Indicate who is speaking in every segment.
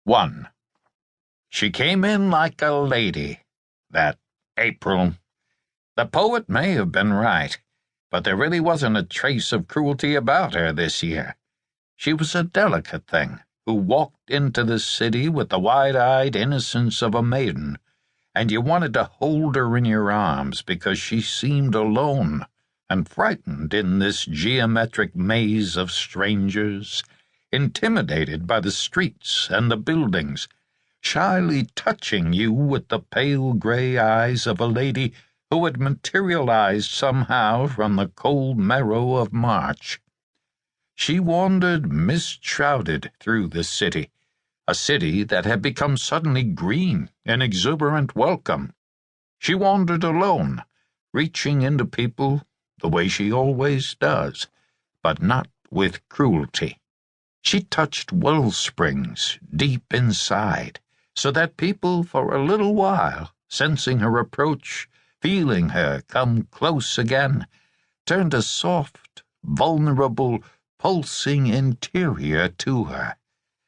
Speaker 1: 1. She came in like a lady, that April. The poet may have been right, but there really wasn't a trace of cruelty about her this year. She was a delicate thing who walked into the city with the wide-eyed innocence of a maiden, and you wanted to hold her in your arms because she seemed alone and frightened in this geometric maze of strangers, intimidated by the streets and the buildings, shyly touching you with the pale gray eyes of a lady who had materialized somehow from the cold marrow of March. She wandered mist-shrouded through the city, a city that had become suddenly green and exuberant welcome. She wandered alone, reaching into people the way she always does, but not with cruelty. She touched well springs deep inside, so that people for a little while, sensing her approach, feeling her come close again, turned a soft, vulnerable, pulsing interior to her,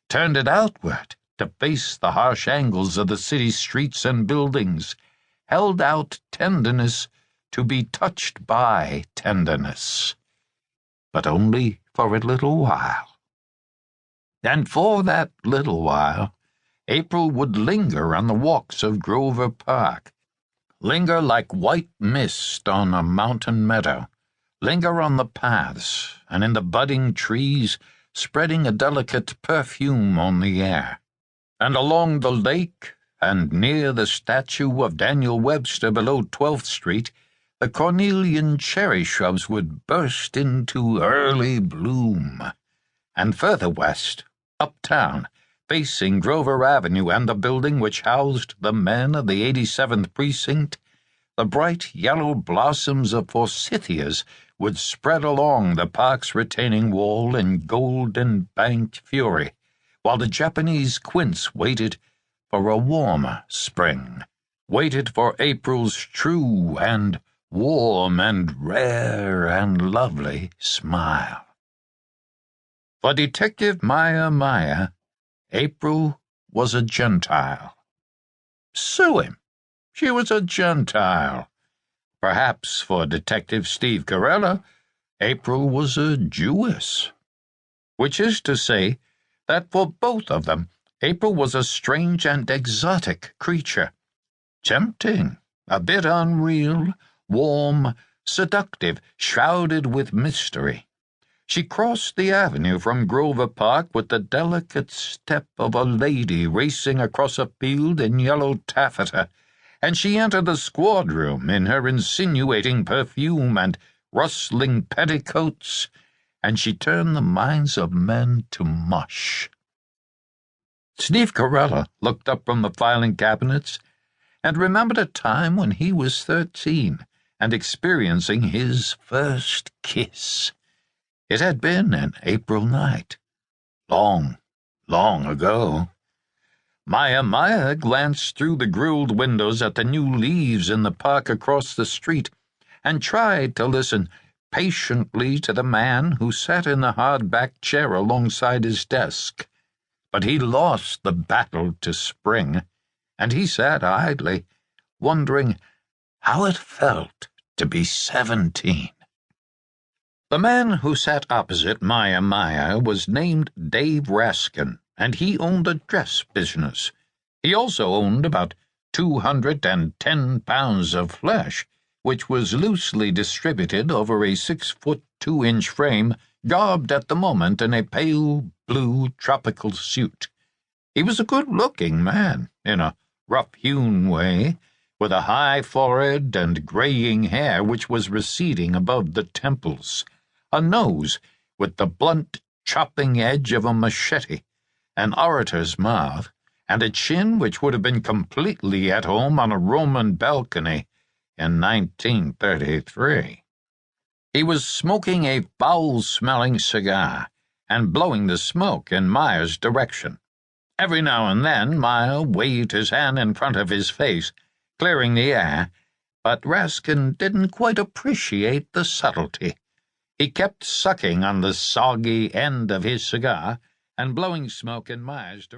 Speaker 1: turned it outward to face the harsh angles of the city streets and buildings, held out tenderness to be touched by tenderness, but only for a little while. And for that little while, April would linger on the walks of Grover Park, linger like white mist on a mountain meadow, linger on the paths and in the budding trees, spreading a delicate perfume on the air, and along the lake and near the statue of Daniel Webster below 12th Street, the cornelian cherry shrubs would burst into early bloom, and further west, uptown, facing Grover Avenue and the building which housed the men of the 87th Precinct, the bright yellow blossoms of forsythias would spread along the park's retaining wall in golden-banked fury, while the Japanese quince waited for a warmer spring, waited for April's true and warm and rare and lovely smile. For Detective Meyer, April was a Gentile. Sue him. She was a Gentile. Perhaps for Detective Steve Carella, April was a Jewess. Which is to say that for both of them, April was a strange and exotic creature. Tempting, a bit unreal, warm, seductive, shrouded with mystery. She crossed the avenue from Grover Park with the delicate step of a lady racing across a field in yellow taffeta, and she entered the squad room in her insinuating perfume and rustling petticoats, and she turned the minds of men to mush. Steve Carella looked up from the filing cabinets and remembered a time when he was 13 and experiencing his first kiss. It had been an April night, long, long ago. Meyer glanced through the grilled windows at the new leaves in the park across the street and tried to listen patiently to the man who sat in the hard-backed chair alongside his desk. But he lost the battle to spring, and he sat idly, wondering how it felt to be 17. The man who sat opposite Meyer was named Dave Raskin, and he owned a dress business. He also owned about 210 pounds of flesh, which was loosely distributed over a 6-foot-2-inch frame, garbed at the moment in a pale blue tropical suit. He was a good-looking man, in a rough-hewn way, with a high forehead and graying hair which was receding above the temples, a nose with the blunt, chopping edge of a machete, an orator's mouth, and a chin which would have been completely at home on a Roman balcony in 1933. He was smoking a foul-smelling cigar and blowing the smoke in Meyer's direction. Every now and then Meyer waved his hand in front of his face, clearing the air, but Raskin didn't quite appreciate the subtlety. He kept sucking on the soggy end of his cigar and blowing smoke in Meyer's direction.